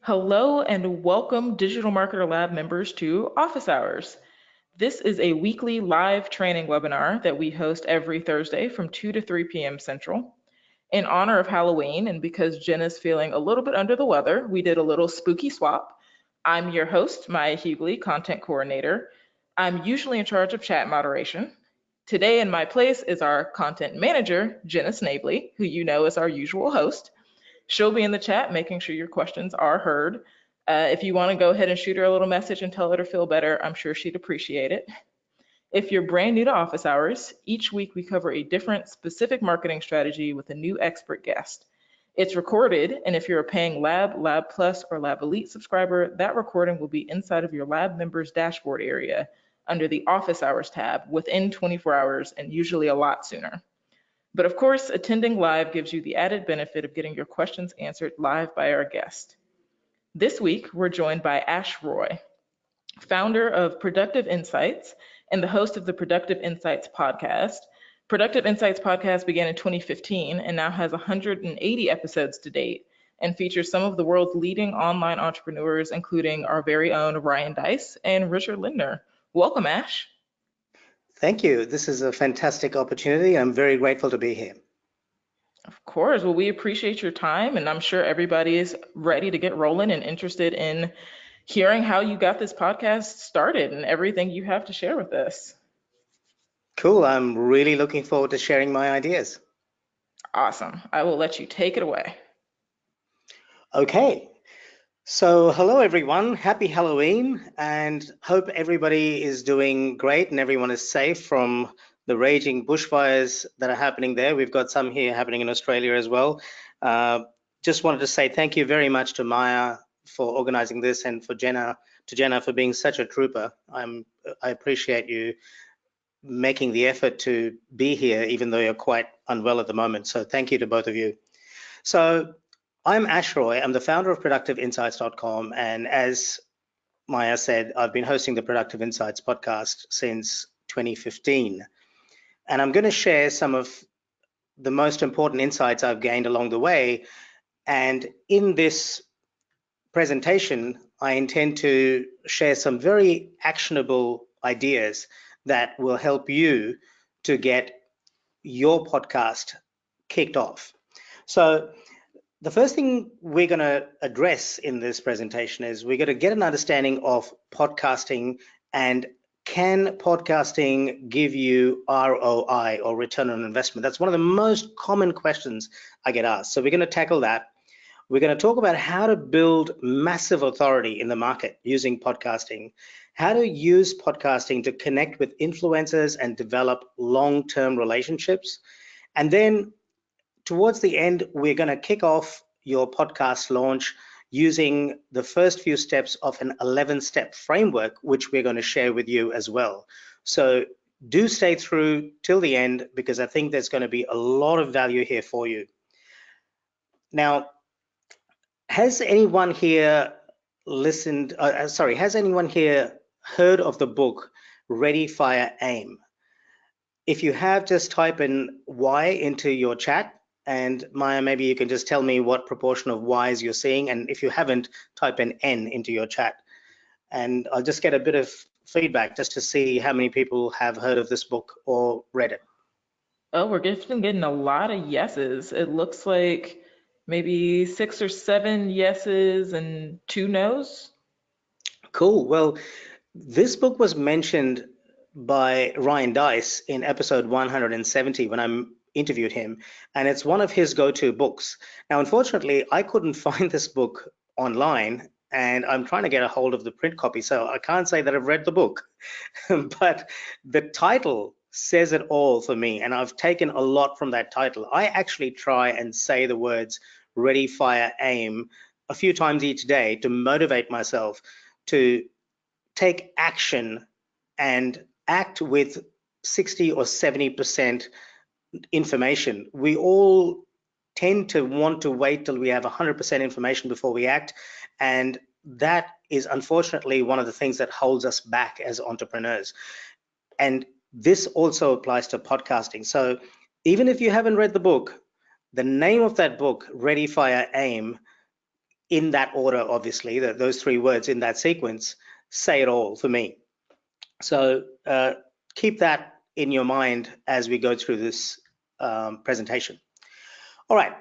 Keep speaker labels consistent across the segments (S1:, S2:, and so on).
S1: Hello and welcome Digital Marketer Lab members to Office Hours. This is a weekly live training webinar that we host every Thursday from 2 to 3 p.m. Central. In honor of Halloween and because Jen is feeling a little bit under the weather, we did a little spooky swap. I'm your host, Maya Hughley, content coordinator. I'm usually in charge of chat moderation. Today in my place is our content manager, Jenna Snavely, who you know is our usual host. She'll be in the chat making sure your questions are heard. If you want to go ahead and shoot her a little message and tell her to feel better, I'm sure she'd appreciate it. If you're brand new to Office Hours, each week we cover a different specific marketing strategy with a new expert guest. It's recorded, and if you're a paying Lab, Lab Plus, or Lab Elite subscriber, that recording will be inside of your Lab members dashboard area under the Office Hours tab within 24 hours and usually a lot sooner. But of course, attending live gives you the added benefit of getting your questions answered live by our guest. This week, we're joined by Ash Roy, founder of Productive Insights and the host of the Productive Insights podcast. Productive Insights podcast began in 2015 and now has 180 episodes to date and features some of the world's leading online entrepreneurs, including our very own Ryan Deiss and Richard Lindner. Welcome, Ash.
S2: Thank you. This is a fantastic opportunity. I'm very grateful to be here.
S1: Of course. Well, we appreciate your time, and I'm sure everybody is ready to get rolling and interested in hearing how you got this podcast started and everything you have to share with us.
S2: Cool. I'm really looking forward to sharing my ideas.
S1: Awesome. I will let you take it away.
S2: Okay. So hello, everyone. Happy Halloween, and hope everybody is doing great and everyone is safe from the raging bushfires that are happening there. We've got some here happening in Australia as well. Just wanted to say thank you very much to Maya for organizing this and to Jenna for being such a trooper. I appreciate you making the effort to be here, even though you're quite unwell at the moment. So thank you to both of you. So I'm Ash Roy. I'm the founder of ProductiveInsights.com. And as Maya said, I've been hosting the Productive Insights podcast since 2015. And I'm going to share some of the most important insights I've gained along the way. And in this presentation, I intend to share some very actionable ideas that will help you to get your podcast kicked off. So the first thing we're going to address in this presentation is we're going to get an understanding of podcasting and can podcasting give you ROI or return on investment? That's one of the most common questions I get asked. So we're going to tackle that. We're going to talk about how to build massive authority in the market using podcasting, how to use podcasting to connect with influencers and develop long-term relationships. And then towards the end, we're going to kick off your podcast launch using the first few steps of an 11-step framework, which we're going to share with you as well. So do stay through till the end because I think there's going to be a lot of value here for you. Now, has anyone here has anyone here heard of the book Ready, Fire, Aim? If you have, just type in Y into your chat, and Maya, maybe you can just tell me what proportion of Ys you're seeing, and if you haven't, type in N into your chat. And I'll just get a bit of feedback just to see how many people have heard of this book or read it.
S1: Oh, we're getting a lot of yeses. It looks like maybe 6 or 7 yeses and 2 nos.
S2: Cool. Well, this book was mentioned by Ryan Deiss in episode 170 when I interviewed him, and it's one of his go-to books. Now, unfortunately, I couldn't find this book online, and I'm trying to get a hold of the print copy, so I can't say that I've read the book. But the title says it all for me, and I've taken a lot from that title. I actually try and say the words ready, fire, aim a few times each day to motivate myself to take action and act with 60 or 70% information. We all tend to want to wait till we have 100% information before we act, and that is unfortunately one of the things that holds us back as entrepreneurs. And this also applies to podcasting. So even if you haven't read the book, the name of that book, Ready, Fire, Aim, in that order, obviously, those three words in that sequence say it all for me. So keep that in your mind as we go through this presentation. All right.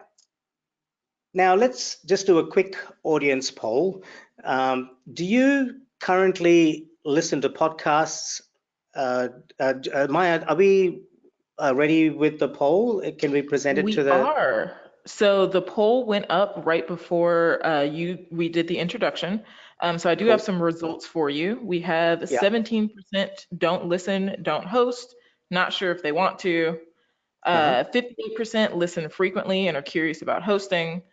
S2: Now let's just do a quick audience poll. Do you currently listen to podcasts? Maya, are we ready with the poll? Can we present it to
S1: We
S2: the...
S1: are. So the poll went up right before we did the introduction. So I do have
S2: Cool.
S1: some results for you. We have
S2: Yeah.
S1: 17% don't listen, don't host, not sure if they want to. 58% listen frequently and are curious about hosting.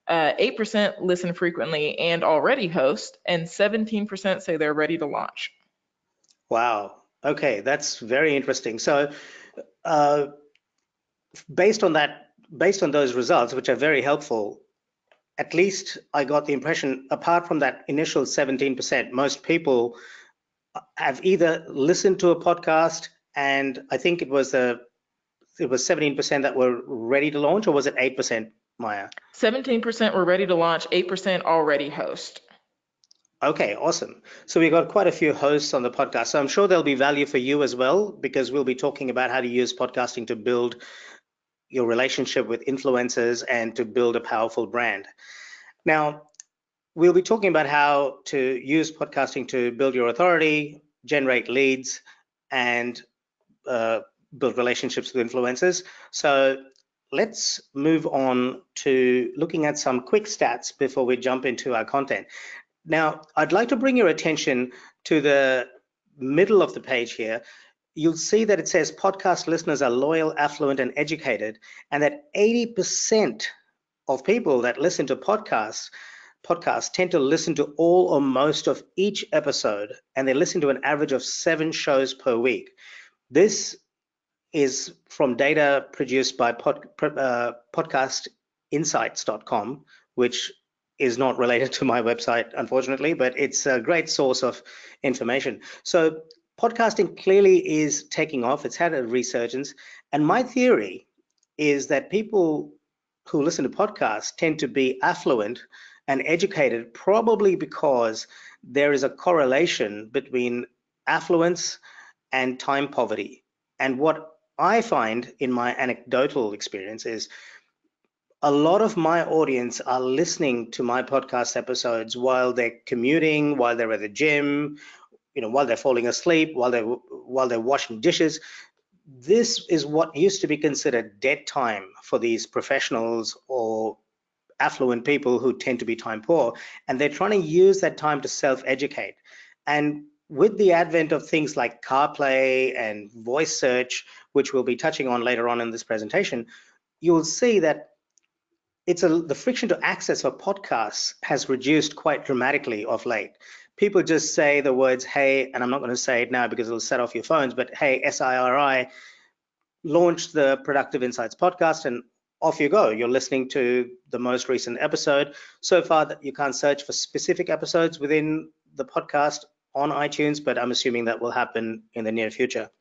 S1: 8% listen frequently and already host, and 17% say they're ready to launch.
S2: Wow. Okay, that's very interesting. So based on those results, which are very helpful, at least I got the impression, apart from that initial 17%, most people have either listened to a podcast, and I think it was 17% that were ready to launch, or was it 8%, Maya?
S1: 17% were ready to launch, 8% already host.
S2: Okay, awesome. So we've got quite a few hosts on the podcast. So I'm sure there'll be value for you as well, because we'll be talking about how to use podcasting to build your relationship with influencers and to build a powerful brand. Now, we'll be talking about how to use podcasting to build your authority, generate leads, and build relationships with influencers. So let's move on to looking at some quick stats before we jump into our content. Now, I'd like to bring your attention to the middle of the page here. You'll see that it says podcast listeners are loyal, affluent, and educated, and that 80% of people that listen to podcasts tend to listen to all or most of each episode, and they listen to an average of 7 shows per week. This is from data produced by podcastinsights.com, which is not related to my website, unfortunately, but it's a great source of information. So podcasting clearly is taking off. It's had a resurgence. And my theory is that people who listen to podcasts tend to be affluent and educated, probably because there is a correlation between affluence and time poverty. And what I find in my anecdotal experience is a lot of my audience are listening to my podcast episodes while they're commuting, while they're at the gym, while they're falling asleep, while they're washing dishes. This is what used to be considered dead time for these professionals or affluent people who tend to be time poor, and they're trying to use that time to self-educate. And with the advent of things like CarPlay and voice search, which we'll be touching on later on in this presentation, you'll see that the friction to access for podcasts has reduced quite dramatically of late. People just say the words, hey, and I'm not going to say it now because it'll set off your phones, but hey, SIRI, launch the Productive Insights podcast, and off you go. You're listening to the most recent episode. So far that you can't search for specific episodes within the podcast on iTunes, but I'm assuming that will happen in the near future.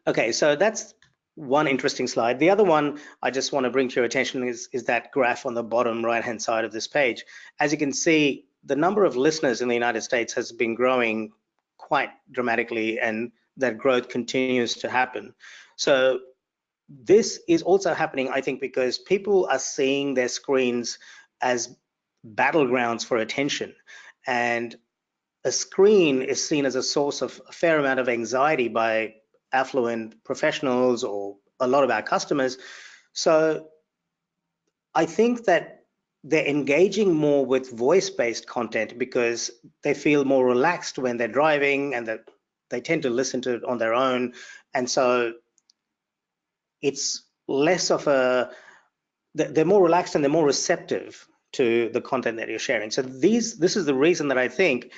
S2: Okay, so that's one interesting slide. The other one I just want to bring to your attention is that graph on the bottom right-hand side of this page. As you can see, the number of listeners in the United States has been growing quite dramatically, and that growth continues to happen. So this is also happening, I think, because people are seeing their screens as battlegrounds for attention, and a screen is seen as a source of a fair amount of anxiety by affluent professionals or a lot of our customers. So I think that they're engaging more with voice-based content because they feel more relaxed when they're driving, and that they tend to listen to it on their own. And so it's less of they're more relaxed and they're more receptive to the content that you're sharing. So this is the reason that I think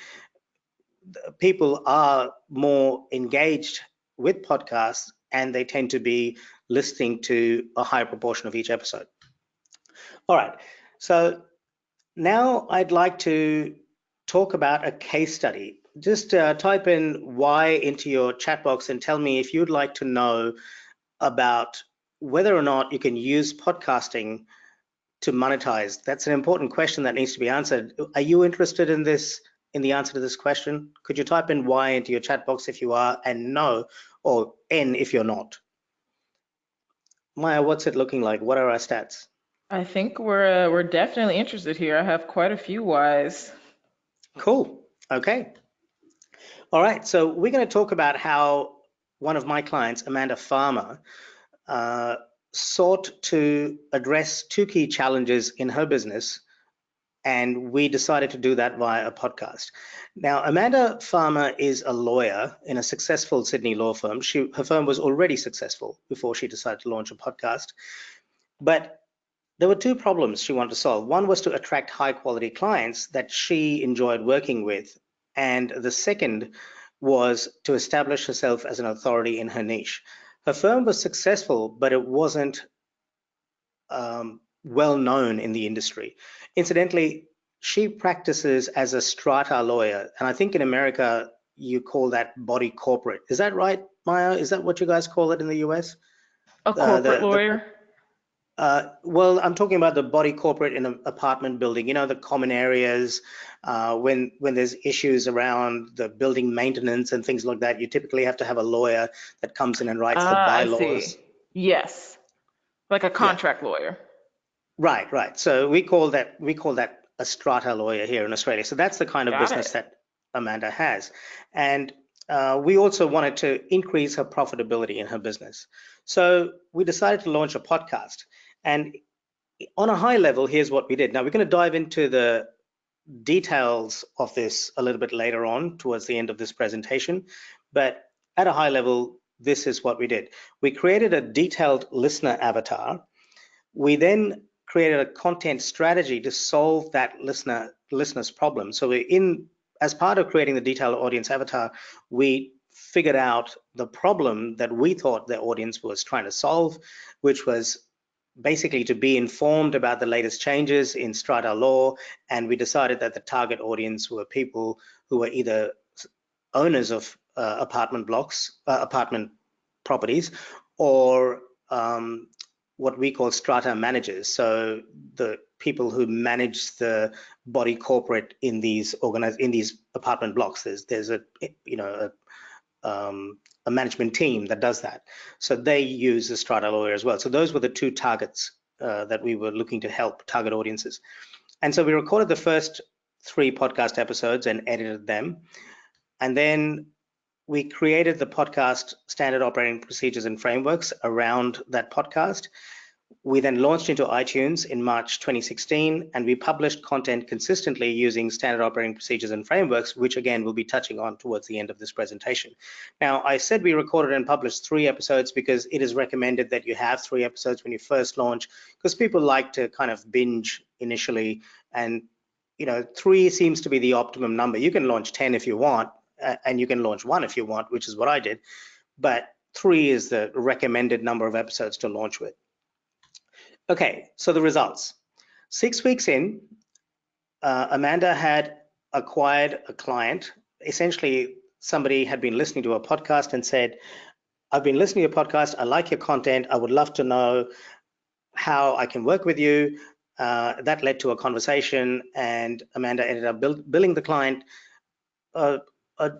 S2: people are more engaged with podcasts, and they tend to be listening to a higher proportion of each episode. All right, so now I'd like to talk about a case study. Just type in Y into your chat box and tell me if you'd like to know about whether or not you can use podcasting to monetize? That's an important question that needs to be answered. Are you interested in this, in the answer to this question? Could you type in Y into your chat box if you are, and no, or N if you're not? Maya, what's it looking like? What are our stats?
S1: I think we're definitely interested here. I have quite a few whys.
S2: Cool. Okay. All right. So we're going to talk about how one of my clients, Amanda Farmer, sought to address two key challenges in her business, and we decided to do that via a podcast. Now, Amanda Farmer is a lawyer in a successful Sydney law firm. Her firm was already successful before she decided to launch a podcast, but there were two problems she wanted to solve. One was to attract high quality clients that she enjoyed working with, and the second was to establish herself as an authority in her niche. Her firm was successful, but it wasn't well known in the industry. Incidentally, she practices as a strata lawyer, and I think in America you call that body corporate. Is that right, Maya? Is that what you guys call it in the US?
S1: A corporate lawyer?
S2: Well, I'm talking about the body corporate in an apartment building, you know, the common areas, when there's issues around the building maintenance and things like that, you typically have to have a lawyer that comes in and writes the
S1: Ah, I
S2: bylaws.
S1: see. Yes, like a
S2: Yeah,
S1: contract lawyer.
S2: right. So we call that a strata lawyer here in Australia. So that's the kind of
S1: Got
S2: business
S1: it.
S2: that Amanda has. And we also wanted to increase her profitability in her business. So we decided to launch a podcast. And on a high level, here's what we did. Now we're going to dive into the details of this a little bit later on towards the end of this presentation, but at a high level, this is what we did. We created a detailed listener avatar. We then created a content strategy to solve that listener's problem. So as part of creating the detailed audience avatar, we figured out the problem that we thought the audience was trying to solve, which was basically to be informed about the latest changes in strata law. And we decided that the target audience were people who were either owners of apartment blocks, apartment properties, or what we call strata managers. So the people who manage the body corporate in these apartment blocks. There's a a management team that does that. So they use the strata lawyer as well. So those were the two targets that we were looking to help, target audiences. And so we recorded the first 3 podcast episodes and edited them. And then we created the podcast standard operating procedures and frameworks around that podcast. We then launched into iTunes in March 2016, and we published content consistently using standard operating procedures and frameworks, which again we'll be touching on towards the end of this presentation. Now, I said we recorded and published 3 episodes because it is recommended that you have 3 episodes when you first launch, because people like to kind of binge initially, and 3 seems to be the optimum number. You can launch 10 if you want, and you can launch 1 if you want, which is what I did, but 3 is the recommended number of episodes to launch with. Okay, so the results. 6 weeks in, Amanda had acquired a client. Essentially, somebody had been listening to a podcast and said, I've been listening to your podcast, I like your content, I would love to know how I can work with you. That led to a conversation, and Amanda ended up billing the client a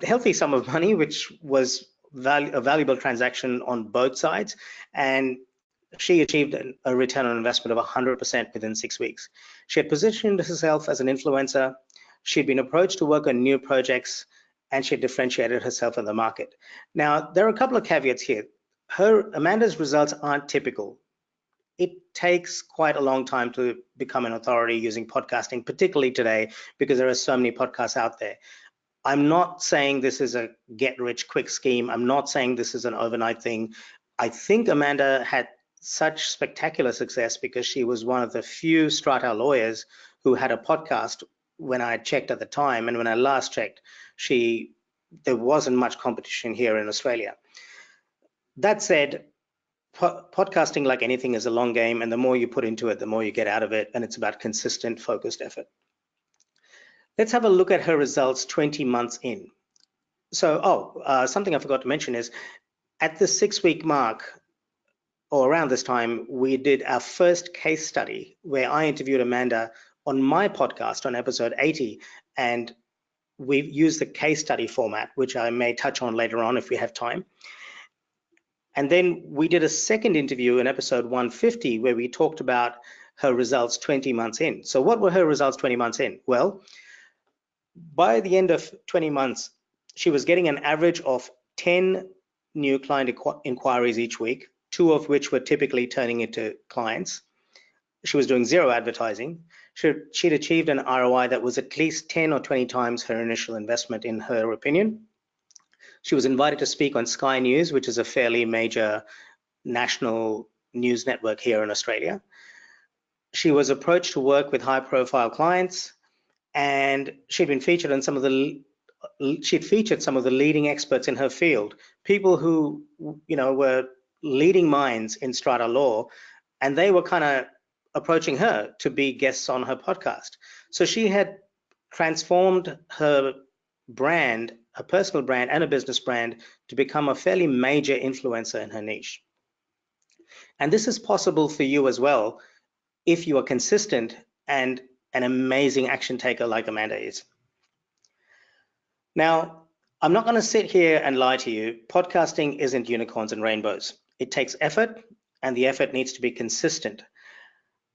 S2: healthy sum of money, which was a valuable transaction on both sides. And she achieved a return on investment of 100% within 6 weeks. She had positioned herself as an influencer. She'd been approached to work on new projects, and she differentiated herself in the market. Now, there are a couple of caveats here. Amanda's results aren't typical. It takes quite a long time to become an authority using podcasting, particularly today, because there are so many podcasts out there. I'm not saying this is a get-rich-quick scheme. I'm not saying this is an overnight thing. I think Amanda had such spectacular success because she was one of the few strata lawyers who had a podcast when I checked at the time, and when I last checked, there wasn't much competition here in Australia. That said, podcasting, like anything, is a long game, and the more you put into it, the more you get out of it, and it's about consistent, focused effort. Let's have a look at her results 20 months in. So, something I forgot to mention is, at the 6-week mark, or around this time, we did our first case study where I interviewed Amanda on my podcast on episode 80, and we've used the case study format, which I may touch on later on if we have time. And then we did a second interview in episode 150 where we talked about her results 20 months in. So what were her results 20 months in? Well, by the end of 20 months, she was getting an average of 10 new client inquiries each week, 2 of which were typically turning into clients. She was doing 0 advertising. She'd achieved an ROI that was at least 10 or 20 times her initial investment, in her opinion. She was invited to speak on Sky News, which is a fairly major national news network here in Australia. She was approached to work with high-profile clients, and she'd been featured on she'd featured some of the leading experts in her field, people who, were leading minds in strata law, and they were kind of approaching her to be guests on her podcast. So she had transformed her brand, a personal brand and a business brand, to become a fairly major influencer in her niche. And this is possible for you as well if you are consistent and an amazing action taker like Amanda is. Now, I'm not going to sit here and lie to you. Podcasting isn't unicorns and rainbows. It takes effort, and the effort needs to be consistent.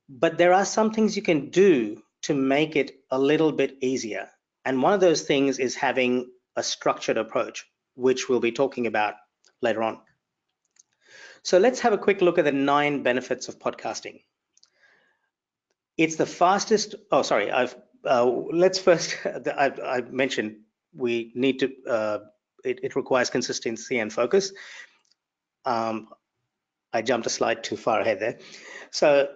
S2: But there are some things you can do to make it a little bit easier. And one of those things is having a structured approach, which we'll be talking about later on. So let's have a quick look at the 9 benefits of podcasting. It's the fastest. Oh, sorry. Let's first. I mentioned we need to. It requires consistency and focus. I jumped a slide too far ahead there. So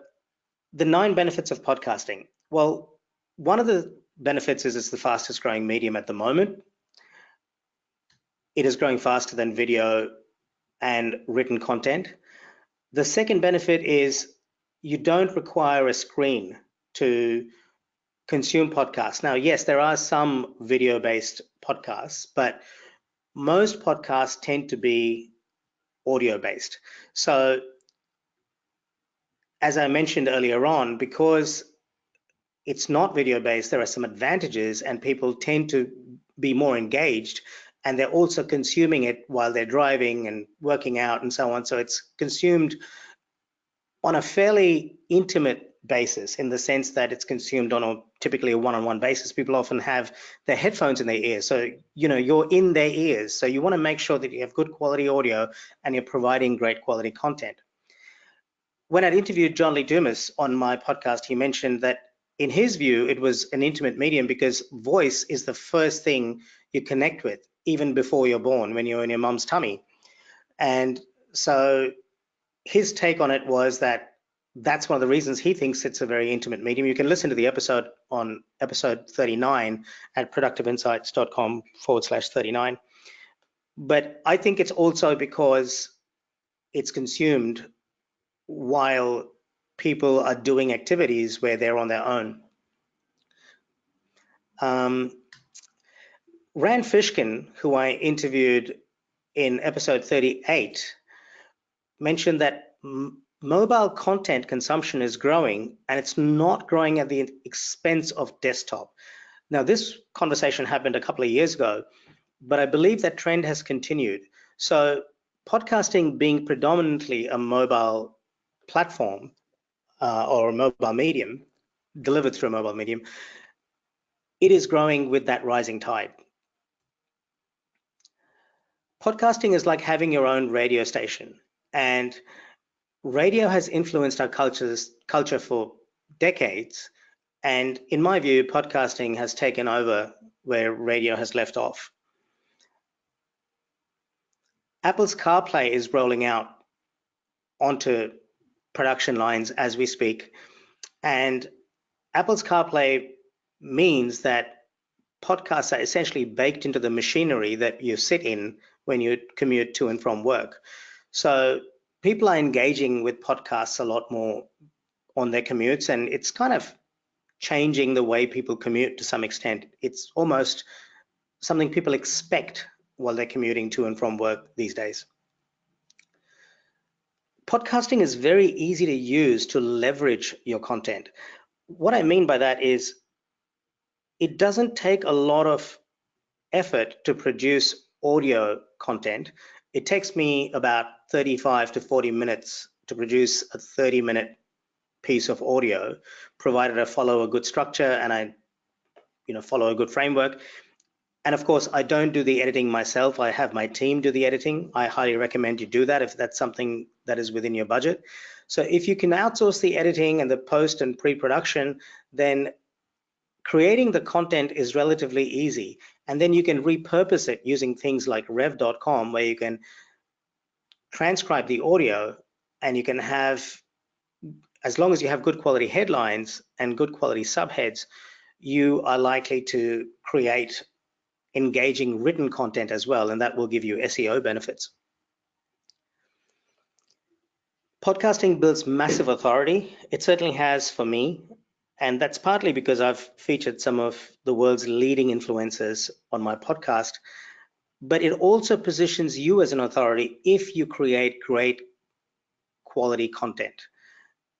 S2: the 9 benefits of podcasting. Well, one of the benefits is it's the fastest growing medium at the moment. It is growing faster than video and written content. The second benefit is you don't require a screen to consume podcasts. Now, yes, there are some video-based podcasts, but most podcasts tend to be audio-based. So, as I mentioned earlier on, because it's not video-based, there are some advantages, and people tend to be more engaged, and they're also consuming it while they're driving and working out and so on. So it's consumed on a fairly intimate basis, in the sense that it's consumed on typically a one-on-one basis. People often have their headphones in their ears, so you're in their ears. So you want to make sure that you have good quality audio and you're providing great quality content. When I interviewed John Lee Dumas on my podcast, he mentioned that in his view, it was an intimate medium because voice is the first thing you connect with, even before you're born, when you're in your mom's tummy. And so his take on it was that that's one of the reasons he thinks it's a very intimate medium. You can listen to the episode on episode 39 at productiveinsights.com/39. But I think it's also because it's consumed while people are doing activities where they're on their own. Rand Fishkin, who I interviewed in episode 38, mentioned that mobile content consumption is growing, and it's not growing at the expense of desktop. Now, this conversation happened a couple of years ago, but I believe that trend has continued. So podcasting being predominantly a mobile platform or a mobile medium, delivered through a mobile medium, it is growing with that rising tide. Podcasting is like having your own radio station, and radio has influenced our culture for decades. And in my view, podcasting has taken over where radio has left off. Apple's CarPlay is rolling out onto production lines as we speak. And Apple's CarPlay means that podcasts are essentially baked into the machinery that you sit in when you commute to and from work. So people are engaging with podcasts a lot more on their commutes, and it's kind of changing the way people commute to some extent. It's almost something people expect while they're commuting to and from work these days. Podcasting is very easy to use to leverage your content. What I mean by that is it doesn't take a lot of effort to produce audio content. It takes me about 35 to 40 minutes to produce a 30-minute piece of audio, provided I follow a good structure and I follow a good framework. And of course, I don't do the editing myself. I have my team do the editing. I highly recommend you do that if that's something that is within your budget. So if you can outsource the editing and the post and pre-production, then creating the content is relatively easy. And then you can repurpose it using things like rev.com, where you can transcribe the audio and you can have, as long as you have good quality headlines and good quality subheads, you are likely to create engaging written content as well, and that will give you SEO benefits. Podcasting builds massive authority. It certainly has for me, and that's partly because I've featured some of the world's leading influencers on my podcast, but it also positions you as an authority if you create great quality content.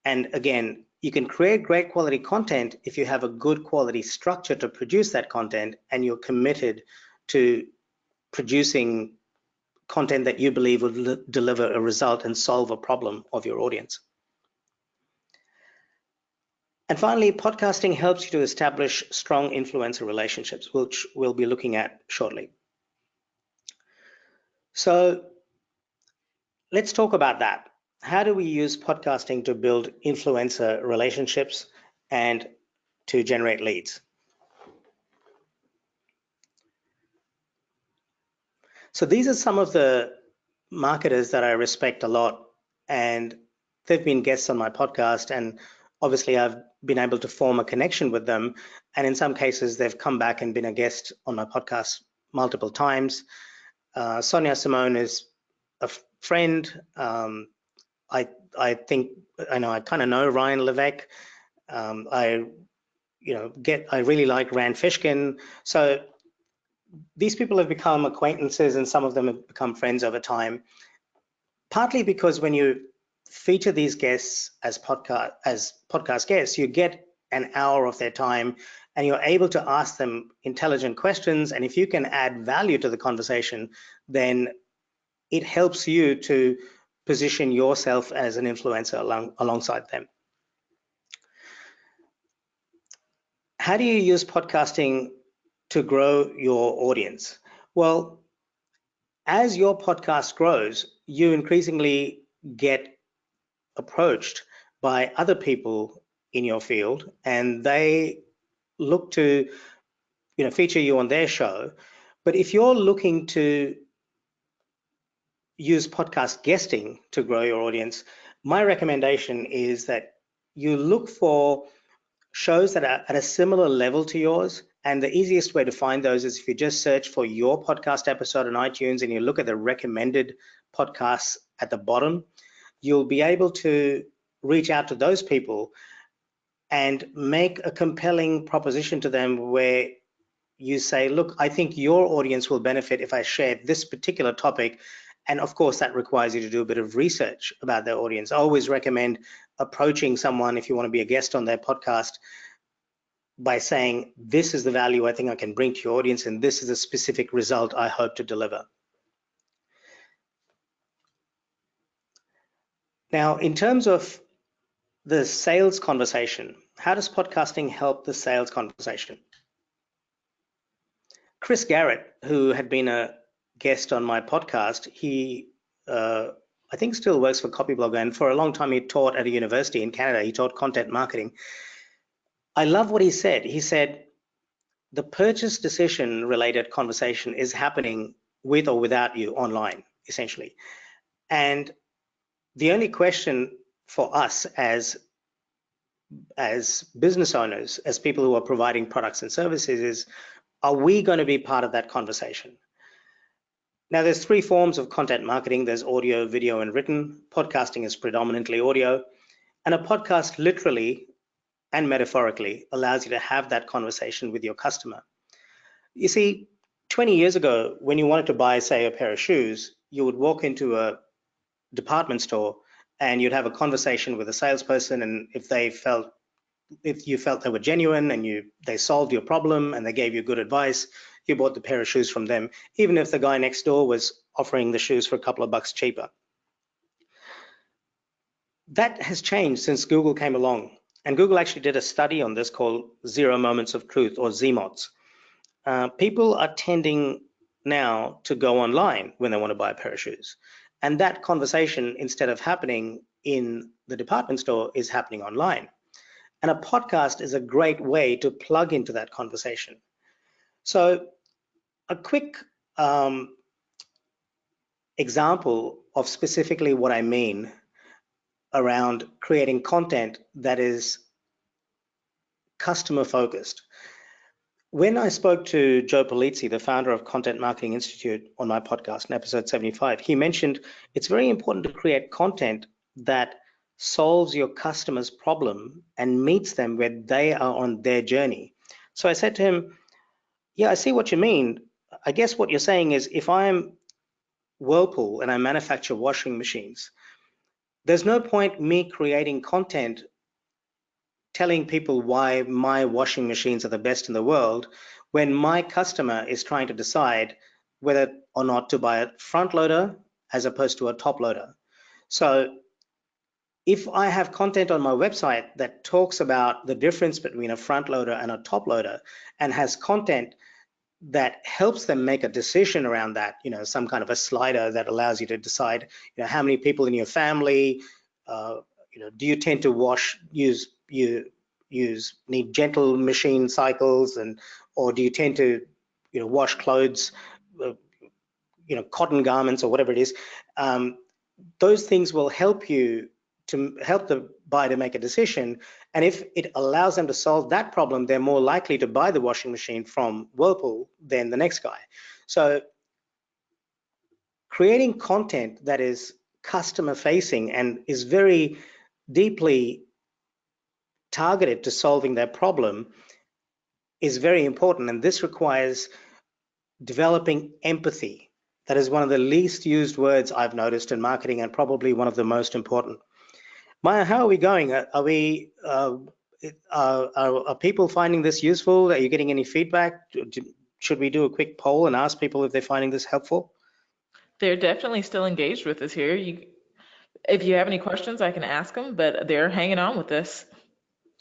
S2: And again, you can create great quality content if you have a good quality structure to produce that content and you're committed to producing content that you believe will deliver a result and solve a problem of your audience. And finally, podcasting helps you to establish strong influencer relationships, which we'll be looking at shortly. So let's talk about that. How do we use podcasting to build influencer relationships and to generate leads? So these are some of the marketers that I respect a lot, and they've been guests on my podcast, and obviously I've been able to form a connection with them, and in some cases they've come back and been a guest on my podcast multiple times. Sonia Simone is a friend. I think I kind of know Ryan Levesque. I really like Rand Fishkin. So these people have become acquaintances, and some of them have become friends over time. Partly because when you feature these guests as podcast guests, you get an hour of their time, and you're able to ask them intelligent questions. And if you can add value to the conversation, then it helps you to position yourself as an influencer alongside them. How do you use podcasting to grow your audience? Well, as your podcast grows, you increasingly get approached by other people in your field, and they look to feature you on their show. But if you're looking to use podcast guesting to grow your audience, my recommendation is that you look for shows that are at a similar level to yours. And the easiest way to find those is if you just search for your podcast episode on iTunes and you look at the recommended podcasts at the bottom, you'll be able to reach out to those people and make a compelling proposition to them where you say, look, I think your audience will benefit if I share this particular topic. And of course, that requires you to do a bit of research about their audience. I always recommend approaching someone, if you want to be a guest on their podcast, by saying, this is the value I think I can bring to your audience, and this is a specific result I hope to deliver. Now, in terms of the sales conversation, how does podcasting help the sales conversation? Chris Garrett, who had been a guest on my podcast, he I think still works for Copyblogger, and for a long time he taught at a university in Canada. He taught content marketing. I love what he said. He said the purchase decision related conversation is happening with or without you online, essentially. And the only question for us as business owners, as people who are providing products and services, is, are we going to be part of that conversation? Now, there's three forms of content marketing. There's audio, video, and written. Podcasting is predominantly audio. And a podcast literally and metaphorically allows you to have that conversation with your customer. You see, 20 years ago, when you wanted to buy, say, a pair of shoes, you would walk into a department store and you'd have a conversation with a salesperson, and if you felt they were genuine and they solved your problem and they gave you good advice, you bought the pair of shoes from them, even if the guy next door was offering the shoes for a couple of bucks cheaper. That has changed since Google came along, and Google actually did a study on this called Zero Moments of Truth, or ZMOTs. People are tending now to go online when they want to buy a pair of shoes, and that conversation, instead of happening in the department store, is happening online. And a podcast is a great way to plug into that conversation. So a quick example of specifically what I mean around creating content that is customer focused. When I spoke to Joe Polizzi, the founder of Content Marketing Institute, on my podcast in episode 75, he mentioned it's very important to create content that solves your customer's problem and meets them where they are on their journey. So I said to him, yeah, I see what you mean. I guess what you're saying is, if I'm Whirlpool and I manufacture washing machines, there's no point me creating content telling people why my washing machines are the best in the world when my customer is trying to decide whether or not to buy a front loader as opposed to a top loader. So if I have content on my website that talks about the difference between a front loader and a top loader, and has content that helps them make a decision around that, some kind of a slider that allows you to decide, how many people in your family, do you tend to need gentle machine cycles, or do you tend to, wash clothes, cotton garments or whatever it is. Those things will help you to help the buyer to make a decision. And if it allows them to solve that problem, they're more likely to buy the washing machine from Whirlpool than the next guy. So creating content that is customer facing and is very deeply targeted to solving their problem is very important. And this requires developing empathy. That is one of the least used words I've noticed in marketing, and probably one of the most important. Maya, how are we going? Are people finding this useful? Are you getting any feedback? Should we do a quick poll and ask people if they're finding this helpful?
S1: They're definitely still engaged with us here. If you have any questions, I can ask them, but they're hanging on with this.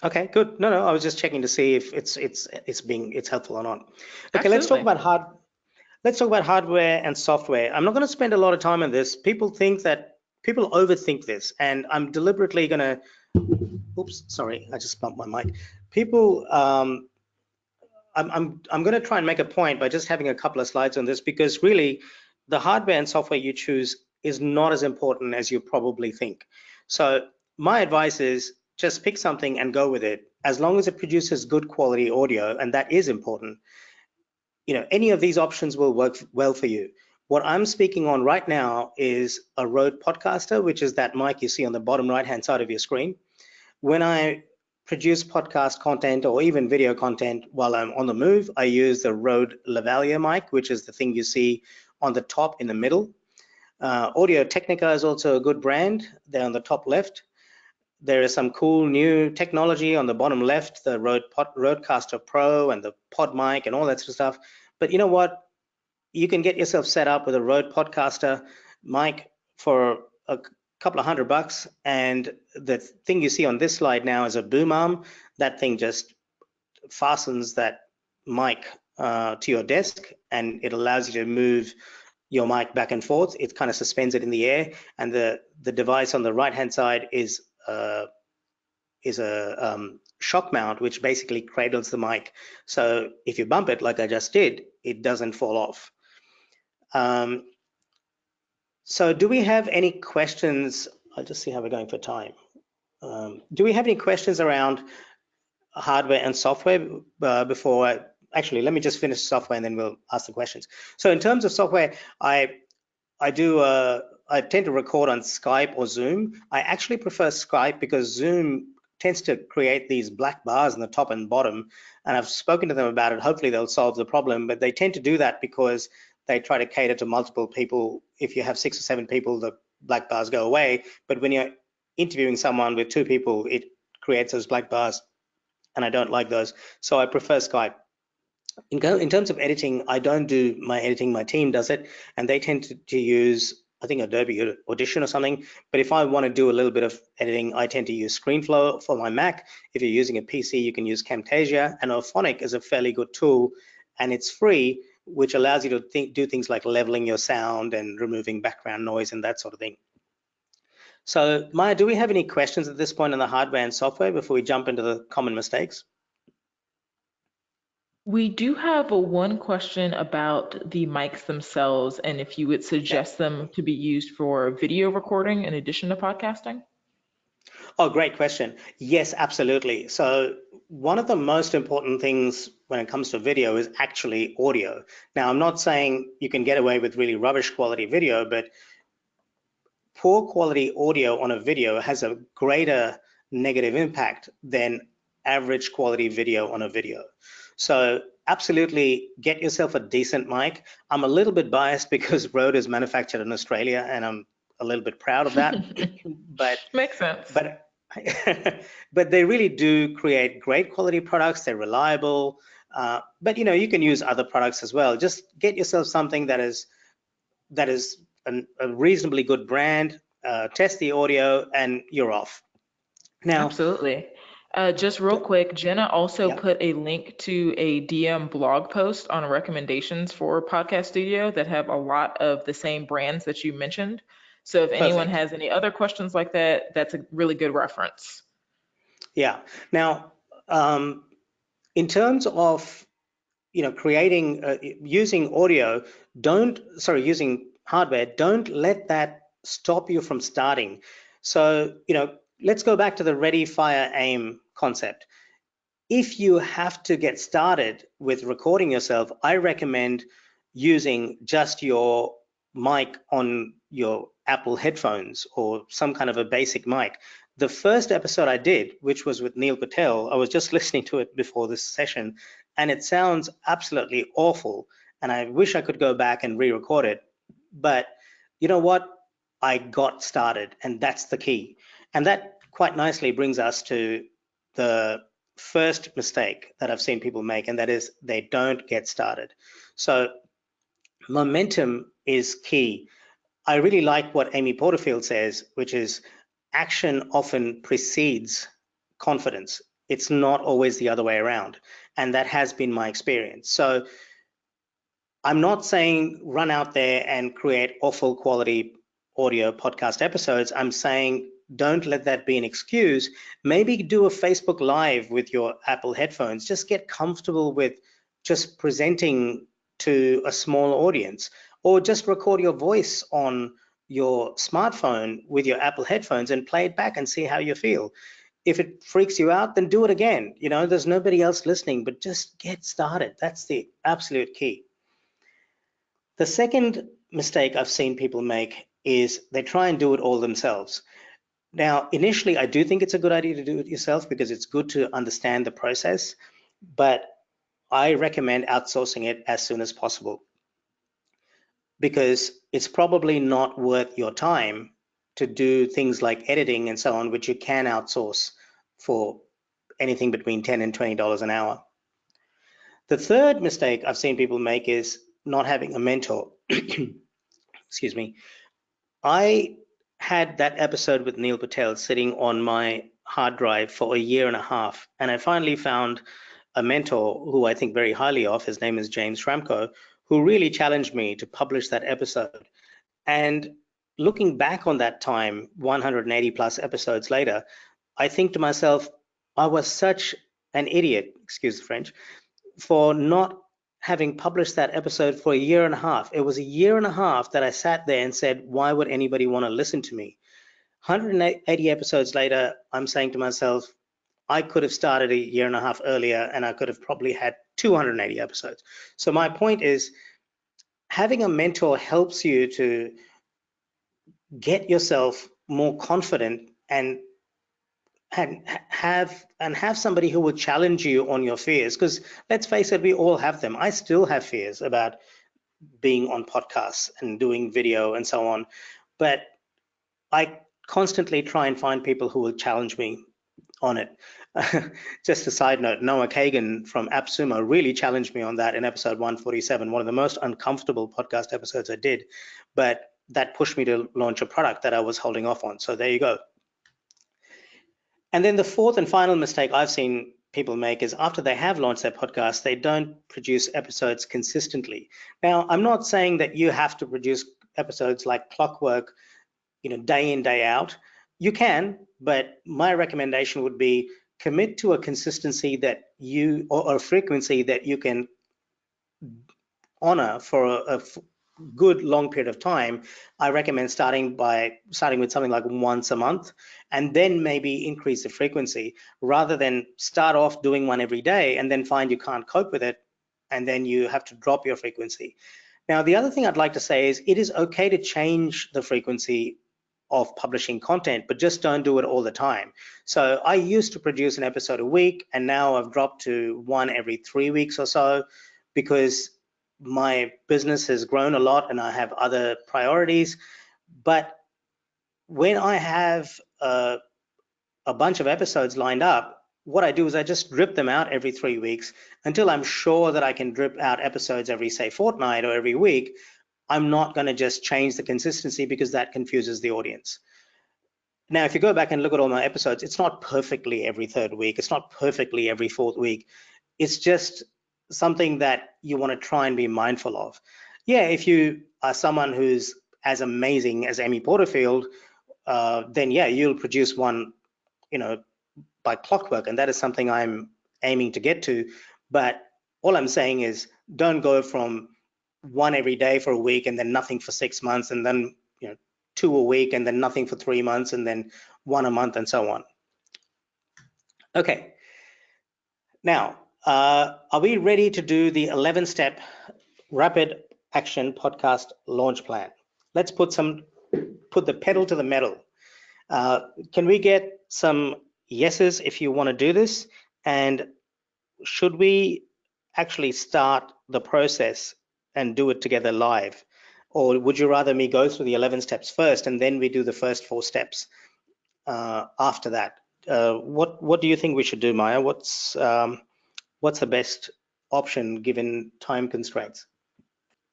S2: Okay, good. No, I was just checking to see if it's helpful or not. Okay,
S1: Absolutely.
S2: let's talk about hardware and software. I'm not going to spend a lot of time on this. People overthink this, and I'm deliberately going to. Oops, sorry, I just bumped my mic. People, I'm going to try and make a point by just having a couple of slides on this, because really, the hardware and software you choose is not as important as you probably think. So my advice is just pick something and go with it, as long as it produces good quality audio, and that is important. Any of these options will work well for you. What I'm speaking on right now is a Rode Podcaster, which is that mic you see on the bottom right-hand side of your screen. When I produce podcast content or even video content while I'm on the move, I use the Rode Lavalier mic, which is the thing you see on the top in the middle. Audio Technica is also a good brand. They're on the top left. There is some cool new technology on the bottom left, the Rodecaster Pro and the Pod mic and all that sort of stuff. But you know what? You can get yourself set up with a Rode Podcaster mic for a couple of $100, and the thing you see on this slide now is a boom arm. That thing just fastens that mic to your desk, and it allows you to move your mic back and forth. It kind of suspends it in the air, and the device on the right-hand side is a shock mount, which basically cradles the mic. So if you bump it like I just did, it doesn't fall off. So do we have any questions? I'll just see how we're going for time. Do we have any questions around hardware and software before actually, let me just finish software and then we'll ask the questions. So in terms of software, I tend to record on Skype or Zoom. I actually prefer Skype because Zoom tends to create these black bars in the top and bottom, and I've spoken to them about it. Hopefully they'll solve the problem, but they tend to do that because they try to cater to multiple people. If you have 6 or 7 people, the black bars go away. But when you're interviewing someone with two people, it creates those black bars, and I don't like those. So I prefer Skype. In terms of editing, I don't do my editing, my team does it, and they tend to use, I think, Adobe Audition or something. But if I want to do a little bit of editing, I tend to use ScreenFlow for my Mac. If you're using a PC, you can use Camtasia, and Auphonic is a fairly good tool, and it's free, which allows you to do things like leveling your sound and removing background noise and that sort of thing. So Maya, do we have any questions at this point on the hardware and software before we jump into the common mistakes?
S1: We do have one question about the mics themselves and if you would suggest them to be used for video recording in addition to podcasting.
S2: Oh, great question. Yes, absolutely. So one of the most important things when it comes to video is actually audio. Now, I'm not saying you can get away with really rubbish quality video, but poor quality audio on a video has a greater negative impact than average quality video on a video. So absolutely get yourself a decent mic. I'm a little bit biased because Rode is manufactured in Australia and I'm a little bit proud of that. But
S1: makes sense.
S2: But they really do create great quality products. They're reliable. But you can use other products as well. Just get yourself something that is a reasonably good brand, test the audio, and you're off. Now,
S1: absolutely. Just real quick, Jenna also put a link to a DM blog post on recommendations for podcast studio that have a lot of the same brands that you mentioned. So if anyone has any other questions like that, that's a really good reference.
S2: Yeah. Now, in terms of creating using audio, using hardware, don't let that stop you from starting. So let's go back to the ready, fire, aim concept. If you have to get started with recording yourself, I recommend using just your mic on your Apple headphones or some kind of a basic mic. The first episode I did, which was with Neil Patel, I was just listening to it before this session, and it sounds absolutely awful. And I wish I could go back and re-record it. But you know what? I got started, and that's the key. And that quite nicely brings us to the first mistake that I've seen people make, and that is they don't get started. So momentum is key. I really like what Amy Porterfield says, which is action often precedes confidence. It's not always the other way around. And that has been my experience. So I'm not saying run out there and create awful quality audio podcast episodes. I'm saying don't let that be an excuse. Maybe do a Facebook Live with your Apple headphones. Just get comfortable with just presenting to a small audience, or just record your voice on your smartphone with your Apple headphones and play it back and see how you feel. If it freaks you out, then do it again. There's nobody else listening, but just get started. That's the absolute key. The second mistake I've seen people make is they try and do it all themselves. Now, initially, I do think it's a good idea to do it yourself because it's good to understand the process, but I recommend outsourcing it as soon as possible because it's probably not worth your time to do things like editing and so on, which you can outsource for anything between $10 and $20 an hour. The third mistake I've seen people make is not having a mentor. Excuse me. I had that episode with Neil Patel sitting on my hard drive for a year and a half, and I finally found a mentor who I think very highly of. His name is James Schramko, who really challenged me to publish that episode. And looking back on that time, 180 plus episodes later, I think to myself, I was such an idiot, excuse the French, for not having published that episode for a year and a half. It was a year and a half that I sat there and said, why would anybody want to listen to me? 180 episodes later, I'm saying to myself, I could have started a year and a half earlier and I could have probably had 280 episodes. So my point is, having a mentor helps you to get yourself more confident and have somebody who will challenge you on your fears, because let's face it, we all have them. I still have fears about being on podcasts and doing video and so on, but I constantly try and find people who will challenge me on it. Just a side note, Noah Kagan from AppSumo really challenged me on that in episode 147, one of the most uncomfortable podcast episodes I did, but that pushed me to launch a product that I was holding off on. So there you go. And then the fourth and final mistake I've seen people make is after they have launched their podcast, they don't produce episodes consistently. Now, I'm not saying that you have to produce episodes like clockwork, day in, day out. You can, but my recommendation would be commit to a consistency that you, or a frequency that you can honor for a good long period of time. I recommend starting with something like once a month, and then maybe increase the frequency, rather than start off doing one every day and then find you can't cope with it, and then you have to drop your frequency. Now, the other thing I'd like to say is it is okay to change the frequency of publishing content, but just don't do it all the time. So I used to produce an episode a week, and now I've dropped to one every 3 weeks or so, because my business has grown a lot and I have other priorities. But when I have a bunch of episodes lined up, what I do is I just drip them out every 3 weeks until I'm sure that I can drip out episodes every, say, fortnight or every week. I'm not going to just change the consistency, because that confuses the audience. Now, if you go back and look at all my episodes, it's not perfectly every 3rd week. It's not perfectly every 4th week. It's just something that you want to try and be mindful of. Yeah, if you are someone who's as amazing as Amy Porterfield, then yeah, you'll produce one, by clockwork, and that is something I'm aiming to get to. But all I'm saying is, don't go from one every day for a week and then nothing for 6 months, and then 2 a week and then nothing for 3 months, and then 1 a month, and so on. Okay, now are we ready to do the 11-step rapid action podcast launch plan? Let's put the pedal to the metal. Can we get some yeses if you want to do this? And should we actually start the process and do it together live? Or would you rather me go through the 11 steps first and then we do the first 4 steps after that? What do you think we should do, Maya? What's the best option given time constraints?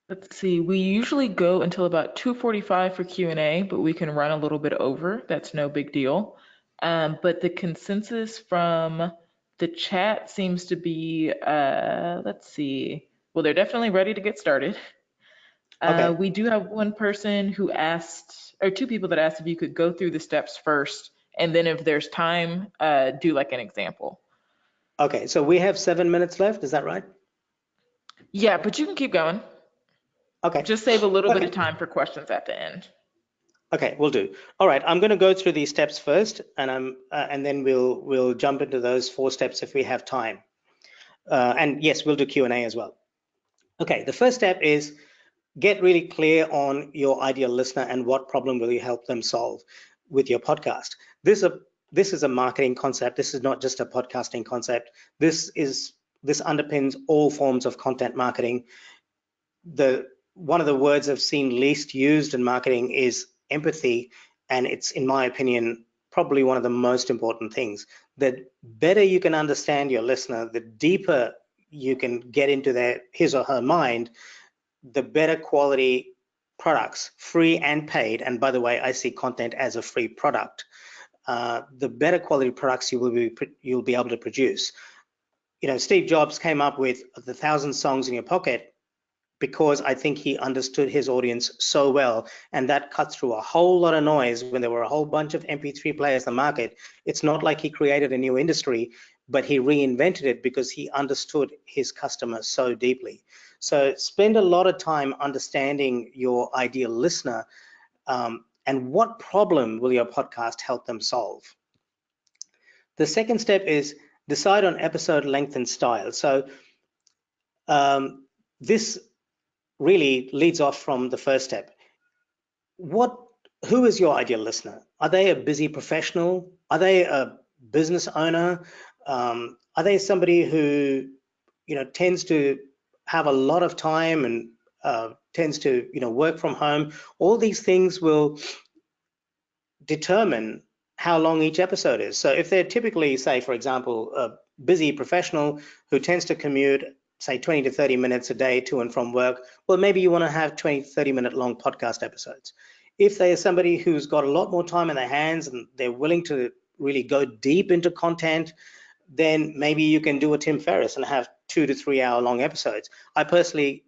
S1: Let's see, we usually go until about 2:45 for Q&A, but we can run a little bit over. That's no big deal. But the consensus from the chat seems to be, let's see, well, they're definitely ready to get started.
S2: Okay.
S1: We do have one person who asked, or 2 people that asked if you could go through the steps first, and then if there's time, do like an example.
S2: Okay, so we have 7 minutes left, is that right?
S1: Yeah, but you can keep going.
S2: Okay.
S1: Just save a little bit of time for questions at the end.
S2: Okay, we'll do. All right, I'm going to go through these steps first, and then we'll jump into those 4 steps if we have time. And yes, we'll do Q&A as well. Okay, the first step is get really clear on your ideal listener and what problem will you help them solve with your podcast. This is a marketing concept. This is not just a podcasting concept. This underpins all forms of content marketing. One of the words I've seen least used in marketing is empathy, and it's, in my opinion, probably one of the most important things. The better you can understand your listener, the deeper you can get into his or her mind, the better quality products, free and paid, and by the way, I see content as a free product, the better quality products you'll be able to produce. Steve Jobs came up with the 1,000 songs in your pocket because I think he understood his audience so well, and that cut through a whole lot of noise when there were a whole bunch of MP3 players in the market. It's not like he created a new industry, but he reinvented it because he understood his customer so deeply. So spend a lot of time understanding your ideal listener, and what problem will your podcast help them solve. The second step is decide on episode length and style. So this really leads off from the first step. Who is your ideal listener? Are they a busy professional? Are they a business owner? Are they somebody who tends to have a lot of time and tends to work from home? All these things will determine how long each episode is. So if they're typically, say, for example, a busy professional who tends to commute, say 20 to 30 minutes a day to and from work, well, maybe you want to have 20, 30-minute long podcast episodes. If they are somebody who's got a lot more time in their hands and they're willing to really go deep into content, then maybe you can do a Tim Ferriss and have 2 to 3 hour long episodes. I personally,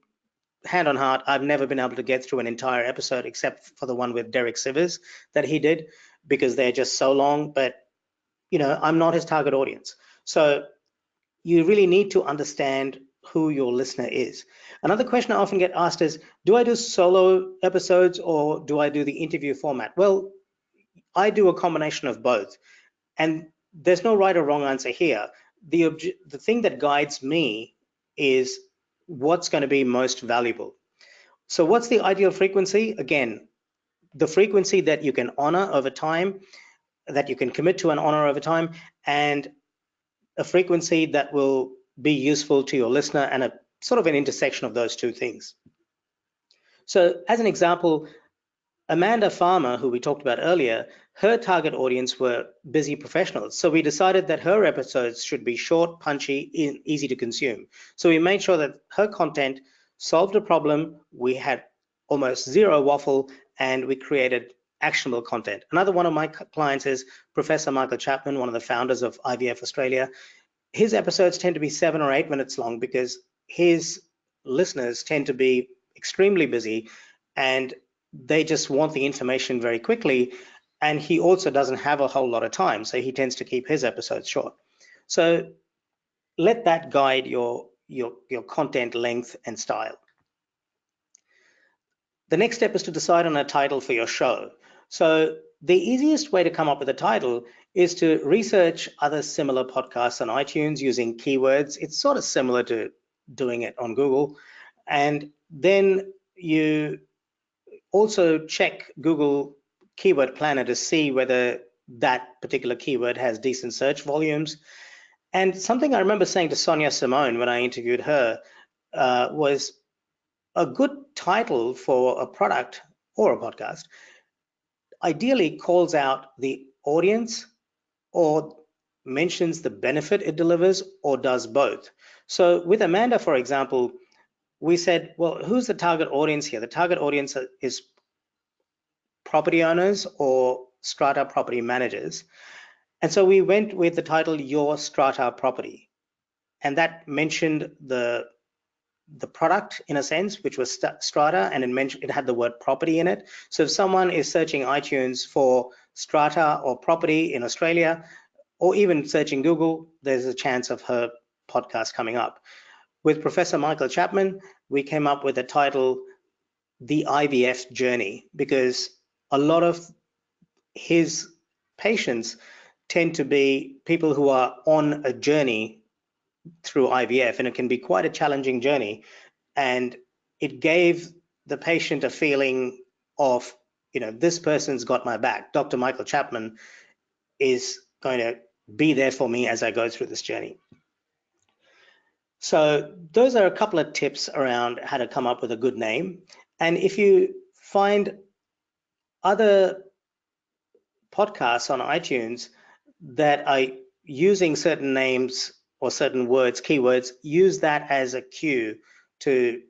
S2: hand on heart, I've never been able to get through an entire episode except for the one with Derek Sivers that he did, because they're just so long. But I'm not his target audience. So you really need to understand who your listener is. Another question I often get asked is, do I do solo episodes or do I do the interview format? Well, I do a combination of both, and there's no right or wrong answer here. The thing that guides me is what's going to be most valuable. So what's the ideal frequency? Again, the frequency that you can honor over time, that you can commit to and honor over time, and a frequency that will be useful to your listener, and a sort of an intersection of those two things. So as an example, Amanda Farmer, who we talked about earlier, her target audience were busy professionals. So we decided that her episodes should be short, punchy, and easy to consume. So we made sure that her content solved a problem. We had almost zero waffle, and we created actionable content. Another one of my clients is Professor Michael Chapman, one of the founders of IVF Australia. His episodes tend to be 7 or 8 minutes long because his listeners tend to be extremely busy and they just want the information very quickly, and he also doesn't have a whole lot of time, so he tends to keep his episodes short. So let that guide your content length and style. The next step is to decide on a title for your show. So the easiest way to come up with a title is to research other similar podcasts on iTunes using keywords. It's sort of similar to doing it on Google. And then you also check Google Keyword Planner to see whether that particular keyword has decent search volumes. And something I remember saying to Sonia Simone when I interviewed her was, a good title for a product or a podcast ideally calls out the audience or mentions the benefit it delivers, or does both. So with Amanda, for example, we said, well, who's the target audience here? The target audience is property owners or strata property managers. And so we went with the title Your Strata Property, and that mentioned the product in a sense, which was strata, and it had the word property in it. So if someone is searching iTunes for strata or property in Australia, or even searching Google, there's a chance of her podcast coming up. With Professor Michael Chapman, we came up with the title The IVF Journey, because a lot of his patients tend to be people who are on a journey through IVF, and it can be quite a challenging journey. And it gave the patient a feeling of, this person's got my back. Dr. Michael Chapman is going to be there for me as I go through this journey. So those are a couple of tips around how to come up with a good name. And if you find other podcasts on iTunes that are using certain names or certain words, keywords, use that as a cue to